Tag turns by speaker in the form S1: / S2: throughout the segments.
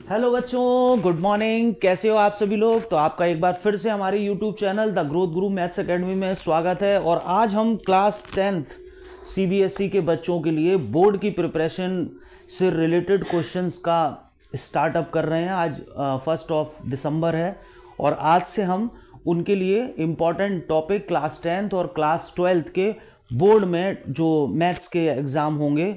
S1: Hello बच्चों, good morning. कैसे हो आप सभी लोग। तो आपका एक बार फिर से हमारे YouTube channel the Growth Guru Maths academy में स्वागत है। और आज हम क्लास 10th सीबीएसई के बच्चों के लिए बोर्ड की प्रिपरेशन से रिलेटेड क्वेश्चंस का स्टार्टअप कर रहे हैं। आज 1 दिसंबर है और आज से हम उनके लिए इम्पॉर्टेंट टॉपिक क्लास 10th और क्लास 12th के बोर्ड में जो मैथ्स के एग्ज़ाम होंगे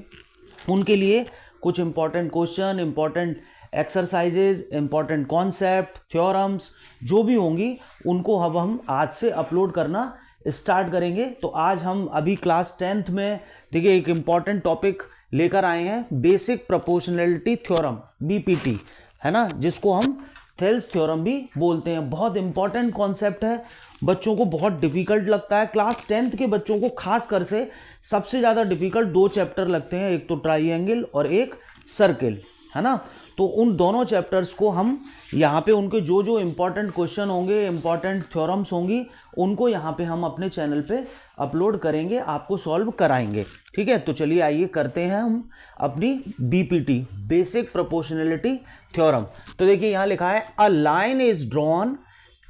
S1: उनके लिए कुछ important question, important exercises, important concept, theorems जो भी होंगी उनको अब हम आज से अपलोड करना स्टार्ट करेंगे। तो आज हम अभी क्लास 10th में देखिए एक इम्पॉर्टेंट टॉपिक लेकर आए हैं, बेसिक प्रोपोर्शनैलिटी थ्योरम, बीपीटी, है ना, जिसको हम थेल्स थ्योरम भी बोलते हैं। बहुत इंपॉर्टेंट कॉन्सेप्ट है, बच्चों को बहुत डिफिकल्ट लगता है। क्लास 10th के बच्चों को खास कर से सबसे ज़्यादा डिफिकल्ट 2 चैप्टर लगते हैं, एक तो ट्राइंगल और एक सर्किल, है ना। तो उन दोनों चैप्टर्स को हम यहाँ पे उनके जो जो इम्पॉर्टेंट क्वेश्चन होंगे, इम्पॉर्टेंट थ्योरम्स होंगी, उनको यहाँ पे हम अपने चैनल पे अपलोड करेंगे, आपको सॉल्व कराएंगे। ठीक है, तो चलिए आइए करते हैं हम अपनी बीपीटी, बेसिक प्रोपोर्शनैलिटी थ्योरम। तो देखिए यहाँ लिखा है a line is drawn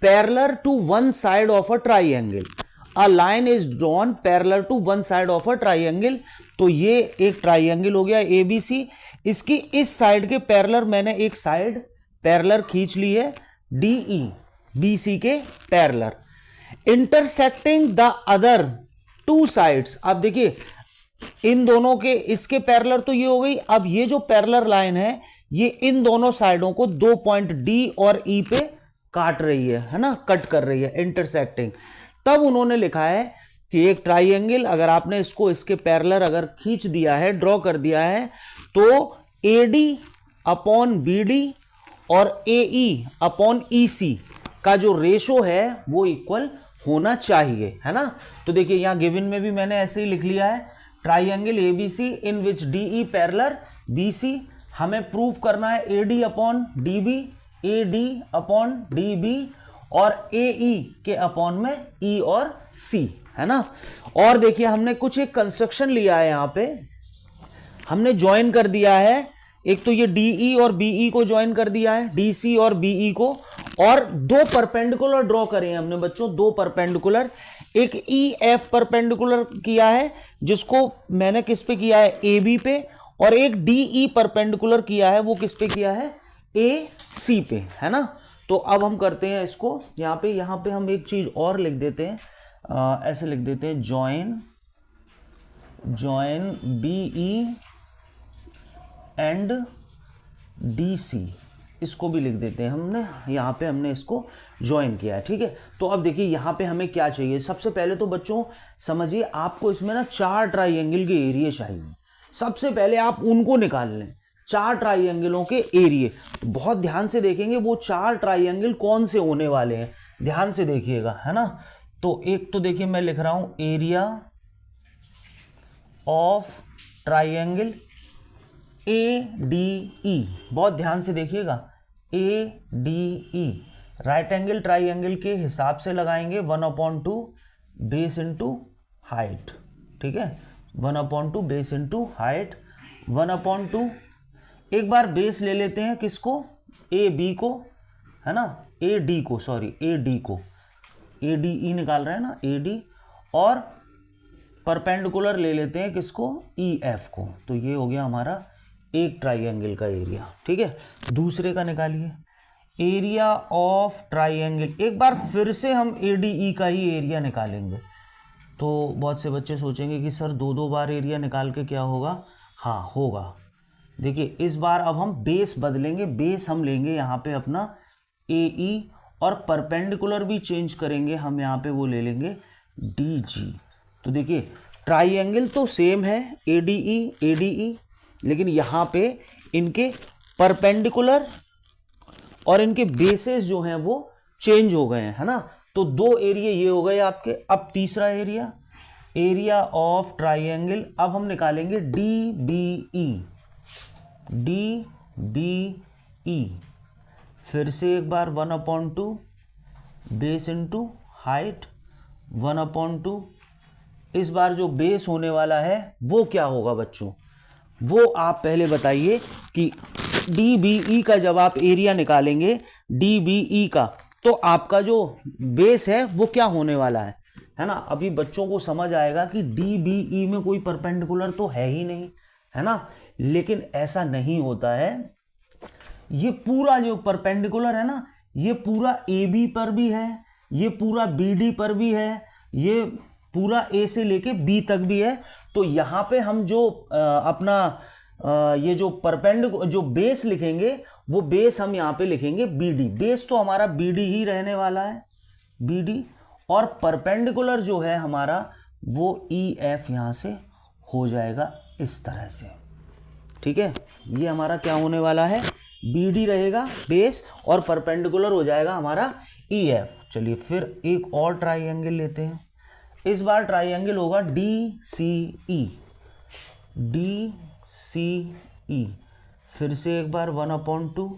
S1: parallel to one side of a triangle. A line is drawn parallel to one side of a triangle. तो ये एक ट्राइंगल हो गया एबीसी, इसकी इस साइड के पैरेलल मैंने एक साइड पैरेलल खींच ली है डीई, बीसी के parallel. Intersecting the other 2 sides. अब देखिए इन दोनों के, इसके पैरेलल तो ये हो गई। अब ये जो पैरेलल लाइन है ये इन दोनों साइडों को 2 पॉइंट डी और ई पे काट रही है ना, कट कर रही है, इंटरसेक्टिंग। तब उन्होंने लिखा है कि एक ट्राइंगल अगर आपने इसको इसके पैरेलल अगर खींच दिया है, ड्रॉ कर दिया है, तो एडी अपॉन बीडी और एई अपॉन ईसी का जो रेशो है वो इक्वल होना चाहिए, है ना। तो देखिए यहां गिवन में भी मैंने ऐसे ही लिख लिया है, triangle ABC in which DE parallel BC. हमें प्रूव करना है AD upon DB, AD upon DB और एई के अपॉन में ई और सी, है ना। और देखिए हमने कुछ एक कंस्ट्रक्शन लिया है, यहां पे हमने ज्वाइन कर दिया है। एक तो ये डीई और बीई को ज्वाइन कर दिया है, डीसी और बीई को, और 2 परपेंडिकुलर ड्रॉ करे हैं हमने बच्चों, 2 परपेंडिकुलर। एक ई एफ परपेंडिकुलर किया है जिसको मैंने किस पे किया है, ए बी पे, और एक डीई परपेंडिकुलर किया है, वो किस पे किया है, ए सी पे, है ना। तो अब हम करते हैं इसको, यहाँ पे हम एक चीज और लिख देते हैं, ऐसे लिख देते हैं, ज्वाइन बीई एंड डीसी, इसको भी लिख देते हैं हमने। यहाँ पे हमने इसको ज्वाइन किया है, ठीक है। तो अब देखिए यहाँ पे हमें क्या चाहिए। सबसे पहले तो बच्चों समझिए, आपको इसमें ना 4 ट्राइंगल के एरिया चाहिए। सबसे पहले आप उनको निकाल लें, 4 ट्राइंगलों के एरिया। तो बहुत ध्यान से देखेंगे वो 4 ट्राइंगल कौन से होने वाले हैं, ध्यान से देखिएगा, है ना। तो एक तो देखिए मैं लिख रहा हूं area of triangle A D ई, बहुत ध्यान से देखिएगा, ए डी ई राइट एंगल ट्राइंगल के हिसाब से लगाएंगे 1/2 बेस इंटू हाइट, ठीक है, 1/2 बेस इंटू हाइट, 1/2। एक बार बेस ले लेते हैं किसको, ए बी को, है ना, ए डी को, सॉरी ए डी को, ए डी ई निकाल रहे हैं ना, ए डी, और परपेंडिकुलर ले लेते हैं किसको, ई एफ को। तो ये हो गया हमारा एक ट्राइंगल का एरिया, ठीक है। दूसरे का निकालिए, एरिया ऑफ ट्राइंगल। एक बार फिर से हम एडीई का ही एरिया निकालेंगे। तो बहुत से बच्चे सोचेंगे कि सर 2-2 बार एरिया निकाल के क्या होगा। हाँ होगा, देखिए इस बार अब हम बेस बदलेंगे। बेस हम लेंगे यहाँ पे अपना एई, और परपेंडिकुलर भी चेंज करेंगे हम, यहाँ पे वो ले लेंगे डीजी। तो देखिए ट्राइंगल तो सेम है, एडीई एडीई, लेकिन यहाँ पे इनके परपेंडिकुलर और इनके बेसेस जो हैं वो चेंज हो गए हैं, है ना। तो 2 एरिया ये हो गए आपके। अब तीसरा एरिया, एरिया ऑफ ट्राइंगल, अब हम निकालेंगे D B E, D B E. फिर से एक बार 1/2 बेस इंटू हाइट, 1/2। इस बार जो बेस होने वाला है वो क्या होगा बच्चों, वो आप पहले बताइए कि DBE का जब आप एरिया निकालेंगे DBE का, तो आपका जो बेस है वो क्या होने वाला है ना। अभी बच्चों को समझ आएगा कि DBE में कोई परपेंडिकुलर तो है ही नहीं, है ना। लेकिन ऐसा नहीं होता है। ये पूरा जो परपेंडिकुलर है ना, ये पूरा AB पर भी है, ये पूरा BD पर भी है, ये पूरा A से लेके B तक भी है। तो यहाँ पे हम जो ये जो जो बेस लिखेंगे, वो बेस हम यहाँ पे लिखेंगे BD। बेस तो हमारा BD ही रहने वाला है, BD। और परपेंडिकुलर जो है हमारा वो EF यहाँ से हो जाएगा इस तरह से, ठीक है। ये हमारा क्या होने वाला है, BD रहेगा बेस, और परपेंडिकुलर हो जाएगा हमारा EF। चलिए फिर एक और ट्राइंगल लेते हैं। इस बार ट्राइंगल होगा DCE। DCE फिर से एक बार 1/2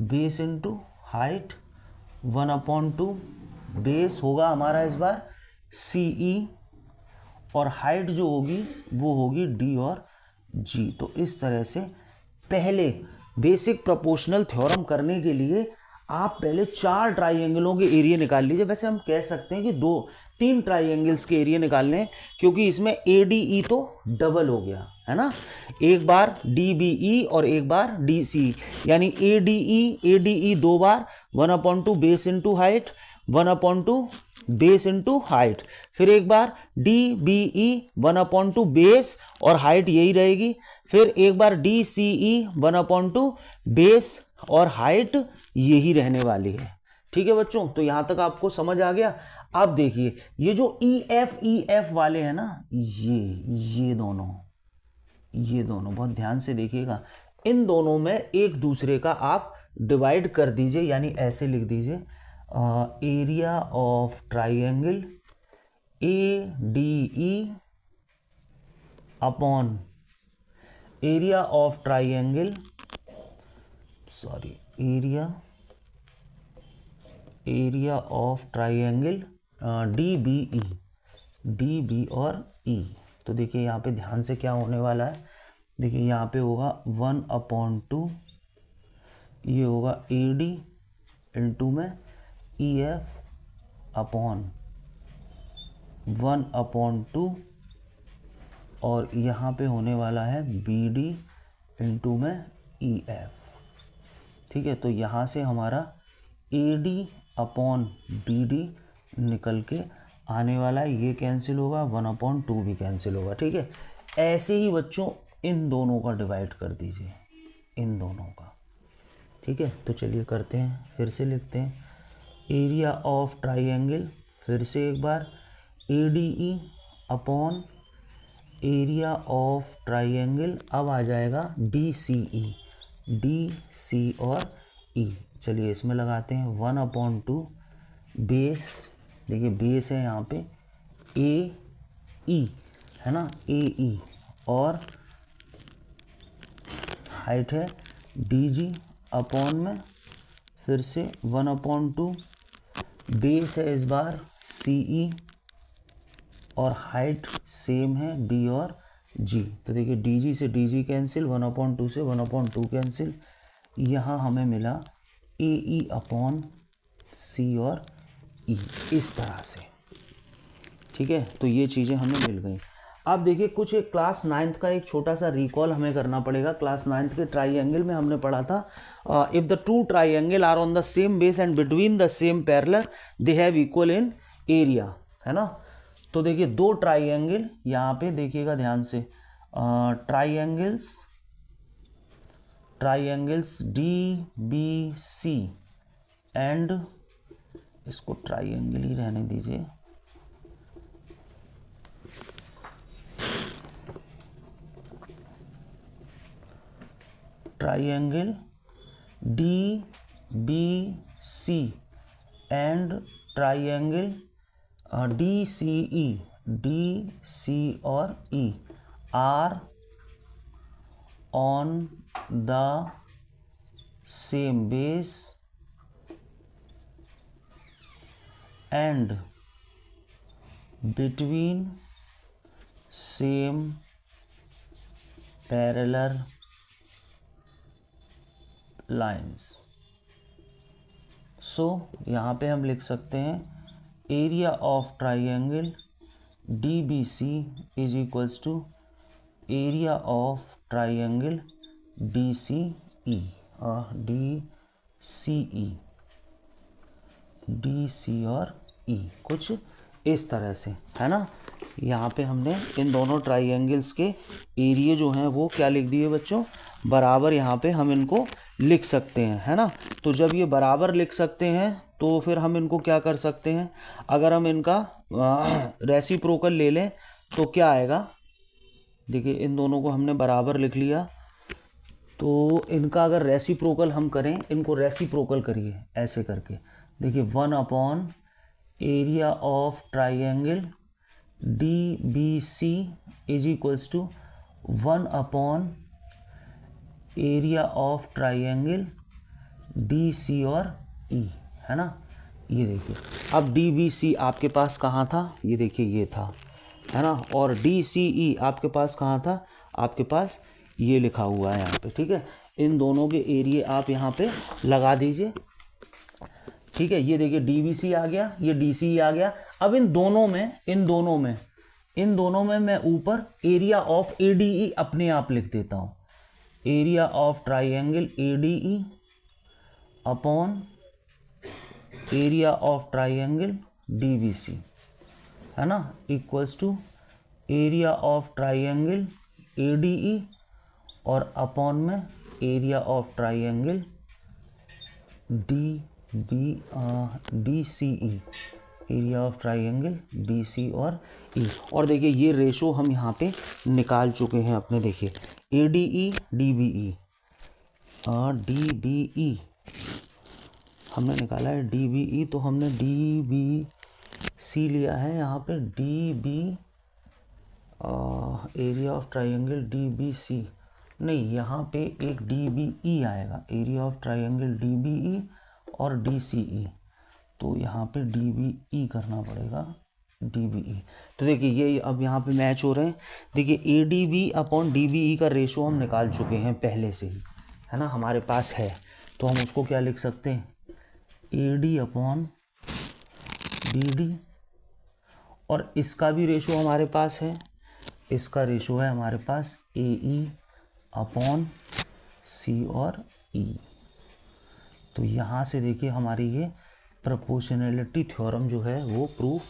S1: बेस इंटू हाइट, 1/2 बेस होगा हमारा इस बार CE, और हाइट जो होगी वो होगी D और G। तो इस तरह से पहले बेसिक प्रोपोर्शनल थ्योरम करने के लिए आप पहले 4 ट्राइंगलों के एरिया निकाल लीजिए। वैसे हम कह सकते हैं कि 3 ट्राइंगल्स के एरिया निकालने हैं, क्योंकि इसमें ADE तो डबल हो गया है ना। एक बार DBE और एक बार DCE, यानी ADE 2 बार, 1/2 base into height, 1/2 base into height. फिर एक बार DBE 1/2 बेस और हाइट यही रहेगी। फिर एक बार DCE 1/2 बेस और हाइट यही रहने वाली है, ठीक है बच्चों। तो यहां तक आपको समझ आ गया। अब देखिए ये जो EF वाले हैं ना, ये दोनों बहुत ध्यान से देखिएगा। इन दोनों में एक दूसरे का आप डिवाइड कर दीजिए, यानी ऐसे लिख दीजिए area of triangle ADE upon area of triangle, area of triangle DB और E। तो देखिए यहाँ पे ध्यान से क्या होने वाला है। देखिए यहाँ पे होगा 1/2, ये होगा AD इंटू में EF अपॉन 1/2, और यहाँ पे होने वाला है BD इंटू में EF, ठीक है। तो यहाँ से हमारा AD अपॉन BD निकल के आने वाला है, ये कैंसिल होगा, 1/2 भी कैंसिल होगा, ठीक है। ऐसे ही बच्चों इन दोनों का डिवाइड कर दीजिए, इन दोनों का, ठीक है। तो चलिए करते हैं, फिर से लिखते हैं एरिया ऑफ ट्राइंगल, फिर से एक बार ADE upon area of triangle, अब आ जाएगा DCE, DC और E। चलिए इसमें लगाते हैं 1/2 बेस, देखिए बेस है यहाँ पे AE है ना, AE, और हाइट है DG अपॉन में फिर से 1/2 बेस है इस बार CE, और हाइट सेम है D और G। तो देखिए DG से DG कैंसिल, 1/2 से 1/2 कैंसिल, यहाँ हमें मिला AE अपॉन C और E, इस तरह से, ठीक है। तो ये चीज़ें हमें मिल गई। अब देखिए कुछ एक क्लास 9th का एक छोटा सा रिकॉल हमें करना पड़ेगा। क्लास 9th के ट्राइंगल में हमने पढ़ा था if the two triangle are on the same base and between the same parallel they have equal in area, है ना। तो देखिए 2 ट्राइंगल यहाँ पे देखिएगा ध्यान से, ट्राइंगल्स DBC एंड, इसको ट्राइंगल ही रहने दीजिए, triangle DBC and triangle DCE, DC और E are on the same base and between same parallel lines. So यहाँ पे हम लिख सकते हैं area of triangle DBC is equals to area of triangle DCE और DC और E, कुछ इस तरह से, है ना। यहाँ पे हमने इन दोनों ट्राइंगल्स के एरिया जो हैं वो क्या लिख दिए बच्चों, बराबर यहाँ पे हम इनको लिख सकते हैं, है ना। तो जब ये बराबर लिख सकते हैं तो फिर हम इनको क्या कर सकते हैं, अगर हम इनका रेसिप्रोकल ले लें तो क्या आएगा। देखिए इन दोनों को हमने बराबर लिख लिया, तो इनका अगर रेसिप्रोकल हम करें, इनको रेसिप्रोकल करिए ऐसे करके। देखिए 1 upon area of triangle DBC is equals to 1 upon area of triangle DC और E, है ना। ये देखिए अब DBC आपके पास कहाँ था, ये देखिए ये था, है ना। और DCE आपके पास कहाँ था, आपके पास ये लिखा हुआ है यहाँ पे, ठीक है। इन दोनों के एरिया आप यहाँ पे लगा दीजिए, ठीक है। ये देखिए DBC आ गया, ये DCE आ गया। अब इन दोनों में मैं ऊपर एरिया ऑफ ADE अपने आप लिख देता हूँ, area of triangle ADE upon area of triangle DBC, है ना, equals to area of triangle ADE और अपॉन में area of triangle DCE, area of triangle DC और E। और देखिए ये रेशो हम यहाँ पे निकाल चुके हैं अपने, देखिए ADE DBE और DBE हमने निकाला है, DBE तो हमने DBC लिया है यहाँ पे, एरिया ऑफ ट्राइंगल DBC नहीं, यहाँ पे एक DBE आएगा, एरिया ऑफ ट्राइंगल DBE और DCE, तो यहाँ पे DBE करना पड़ेगा, DBE। तो देखिए ये अब यहाँ पे मैच हो रहे हैं। देखिए ADB अपॉन DBE का रेशो हम निकाल चुके हैं पहले से ही, है ना, हमारे पास है। तो हम उसको क्या लिख सकते हैं, AD अपॉन DD, और इसका भी रेशो हमारे पास है, इसका रेशो है हमारे पास AE अपॉन C और E। तो यहाँ से देखिए हमारी ये प्रोपोर्शनैलिटी थ्योरम जो है वो प्रूफ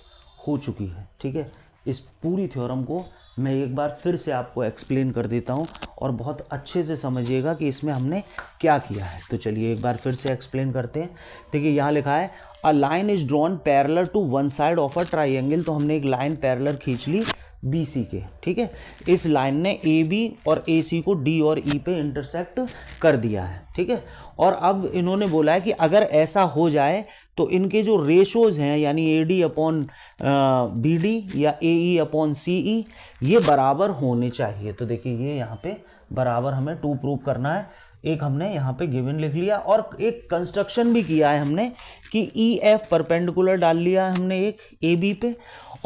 S1: हो चुकी है, ठीक है। इस पूरी थ्योरम को मैं एक बार फिर से आपको एक्सप्लेन कर देता हूँ और बहुत अच्छे से समझिएगा कि इसमें हमने क्या किया है। तो चलिए एक बार फिर से एक्सप्लेन करते हैं। देखिए यहाँ लिखा है a line is drawn parallel to one side of a triangle. तो हमने एक लाइन पैरेलल खींच ली BC के, ठीक है। इस लाइन ने AB और AC को D और E पे इंटरसेक्ट कर दिया है, ठीक है। और अब इन्होंने बोला है कि अगर ऐसा हो जाए तो इनके जो रेशोज़ हैं, यानी AD अपॉन BD या AE अपॉन CE, ये बराबर होने चाहिए। तो देखिए ये यहाँ पे बराबर हमें 2 प्रूव करना है। एक हमने यहाँ पे गिवन लिख लिया और एक कंस्ट्रक्शन भी किया है हमने कि EF परपेंडिकुलर डाल लिया है हमने एक AB पे,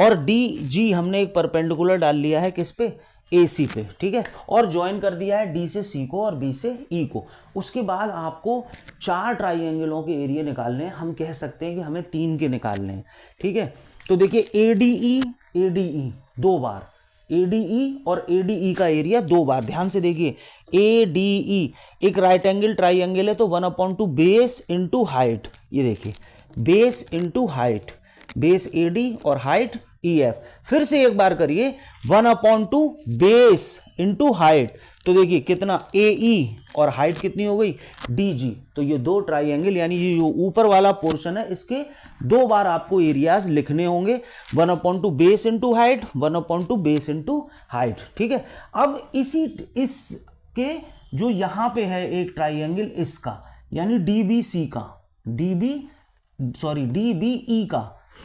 S1: और DG हमने एक परपेंडिकुलर डाल लिया है किस पे, AC पे, ठीक है। और ज्वाइन कर दिया है D से C को और B से E को। उसके बाद आपको 4 ट्राइंगलों के एरिया निकालने हैं। हम कह सकते हैं कि हमें 3 के निकालने हैं, ठीक है। तो देखिए ADE 2 बार, ADE और ADE का एरिया 2 बार, ध्यान से देखिए। ADE एक राइट एंगल ट्राइंगल है, तो 1/2 बेस इंटू हाइट, ये देखिए base into height, base AD और हाइट EF। फिर से एक बार करिए, 1/2 बेस इंटू हाइट, तो देखिए कितना AE और हाइट कितनी हो गई DG। तो ये 2 ट्राइंगल, यानी ये जो ऊपर वाला पोर्शन है, इसके 2 बार आपको एरियाज लिखने होंगे, 1/2 base into height, 1/2 base into height, ठीक है। अब इसके जो यहाँ पे है एक ट्राइंगल इसका, यानी DBE का,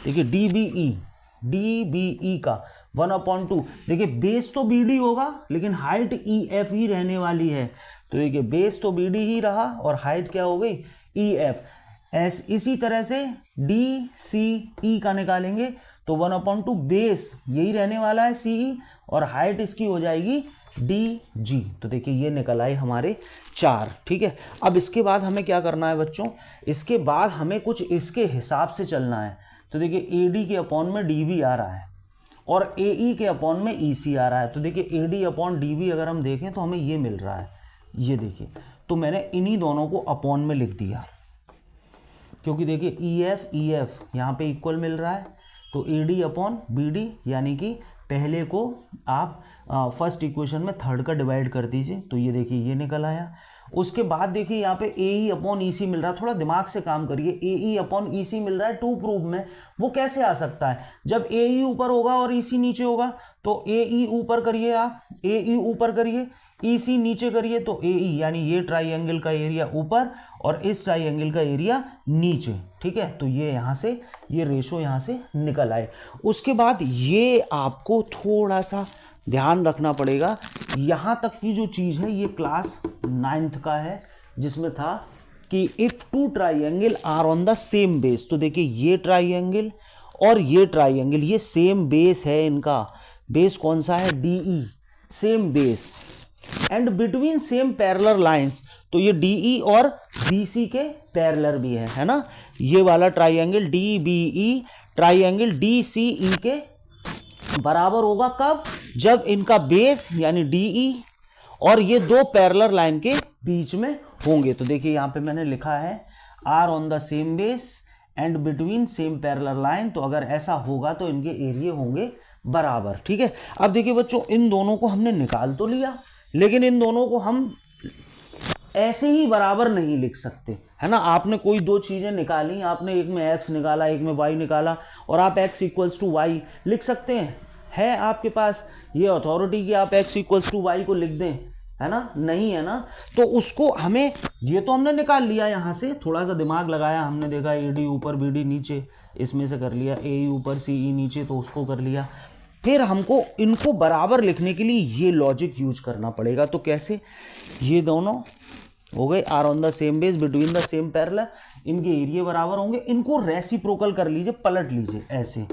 S1: देखिए DBE का 1/2, देखिए बेस तो BD होगा लेकिन हाइट EF ही रहने वाली है। तो देखिए बेस तो BD ही रहा और हाइट क्या हो गई EF। इसी तरह से DCE का निकालेंगे तो 1/2 बेस यही रहने वाला है CE और हाइट इसकी हो जाएगी डी जी। तो देखिए ये निकल आए हमारे 4। ठीक है, अब इसके बाद हमें क्या करना है बच्चों, इसके बाद हमें कुछ इसके हिसाब से चलना है। तो देखिए ए डी के अपॉन में डी बी आ रहा है और ए ई के अपॉन में ई सी आ रहा है। तो देखिए A D upon D B अगर हम देखें तो हमें ये मिल रहा है, ये देखिए। तो मैंने इन्हीं दोनों को अपॉन में लिख दिया, क्योंकि देखिए ई एफ यहाँ पे इक्वल मिल रहा है। तो A D upon B D, यानी कि पहले को आप फर्स्ट इक्वेशन में थर्ड का डिवाइड कर दीजिए। तो ये देखिए ये निकल आया। उसके बाद देखिए यहाँ पे ए ई अपॉन ई सी मिल रहा है, थोड़ा दिमाग से काम करिए। ए ई अपॉन ई सी मिल रहा है टू प्रूव में, वो कैसे आ सकता है, जब ए ई ऊपर होगा और ई सी नीचे होगा। तो ए ई ऊपर करिए, आप ए ई ऊपर करिए, ई सी नीचे करिए, तो ए ई यानी ये ट्राइंगल का एरिया ऊपर और इस ट्राइंगल का एरिया नीचे। ठीक है, तो ये यहाँ से ये रेशो यहाँ से निकल आए। उसके बाद ये आपको थोड़ा सा ध्यान रखना पड़ेगा, यहाँ तक की जो चीज़ है ये क्लास 9th का है, जिसमें था कि if two triangle are on the same base. तो देखिए ये ट्राइंगल और ये ट्राइंगल ये सेम बेस है, इनका बेस कौन सा है, D E, same base and between same parallel lines. तो ये डी ई और बी सी के पैरेलल भी है ना। ये वाला triangle D B E triangle D C E के बराबर होगा कब, जब इनका बेस यानी डी ई और ये दो पैरेलल लाइन के बीच में होंगे। तो देखिए यहाँ पे मैंने लिखा है are on the same base and between same parallel line. तो अगर ऐसा होगा तो इनके एरिया होंगे बराबर। ठीक है, अब देखिए बच्चों इन दोनों को हमने निकाल तो लिया, लेकिन इन दोनों को हम ऐसे ही बराबर नहीं लिख सकते, है ना। आपने कोई दो चीज़ें निकाली, आपने एक में x निकाला एक में y निकाला और आप x इक्वल्स टू वाई लिख सकते हैं, है आपके पास ये अथॉरिटी कि आप x इक्वल्स टू वाई को लिख दें, है ना, नहीं है ना। तो उसको हमें, ये तो हमने निकाल लिया, यहाँ से थोड़ा सा दिमाग लगाया, हमने देखा ए डी ऊपर बी डी नीचे, इसमें से कर लिया, ए ऊपर सी ई नीचे, तो उसको कर लिया। फिर हमको इनको बराबर लिखने के लिए ये लॉजिक यूज करना पड़ेगा। तो कैसे, ये दोनों हो गए are on the same base between the same parallel, इनके एरिया बराबर होंगे, इनको रेसिप्रोकल कर लीजिए, पलट लीजिए ऐसे,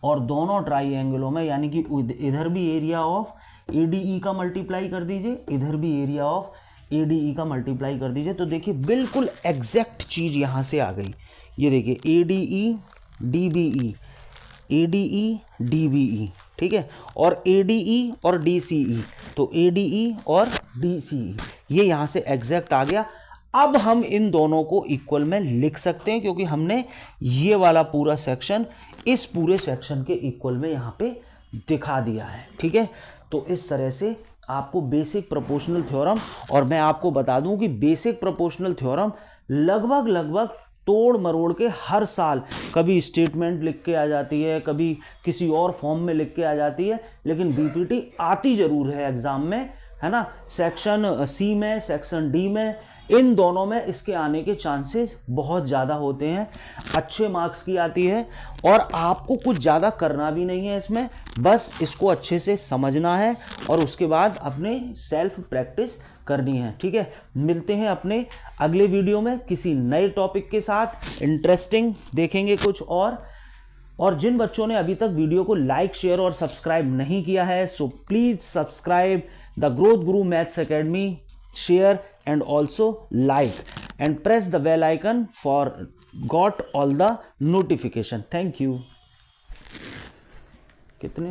S1: और दोनों ट्राइंगलों में यानी कि इधर भी एरिया ऑफ ए डी ई का मल्टीप्लाई कर दीजिए, इधर भी एरिया ऑफ ए डी ई का मल्टीप्लाई कर दीजिए। तो देखिए बिल्कुल एग्जैक्ट चीज़ यहाँ से आ गई। ये देखिए A D E D B E, A D E D B E, ठीक है, और ए डी ई और डी सी ई, तो ए डी ई और डी सी ई, ये यहाँ से एग्जैक्ट आ गया। अब हम इन दोनों को इक्वल में लिख सकते हैं, क्योंकि हमने ये वाला पूरा सेक्शन इस पूरे सेक्शन के इक्वल में यहाँ पे दिखा दिया है। ठीक है, तो इस तरह से आपको बेसिक प्रोपोर्शनल थ्योरम, और मैं आपको बता दूं कि बेसिक प्रोपोर्शनल थ्योरम लगभग तोड़ मरोड़ के हर साल कभी स्टेटमेंट लिख के आ जाती है, कभी किसी और फॉर्म में लिख के आ जाती है, लेकिन बीपीटी आती जरूर है एग्जाम में, है ना। सेक्शन सी में, सेक्शन डी में, इन दोनों में इसके आने के चांसेस बहुत ज़्यादा होते हैं। अच्छे मार्क्स की आती है और आपको कुछ ज़्यादा करना भी नहीं है इसमें, बस इसको अच्छे से समझना है और उसके बाद अपने सेल्फ प्रैक्टिस करनी है। ठीक है, मिलते हैं अपने अगले वीडियो में किसी नए टॉपिक के साथ, इंटरेस्टिंग देखेंगे कुछ और जिन बच्चों ने अभी तक वीडियो को लाइक, शेयर और सब्सक्राइब नहीं किया है, so please subscribe the Growth Guru Maths Academy, share and also like and press the bell icon for got all the notification. Thank you. कितने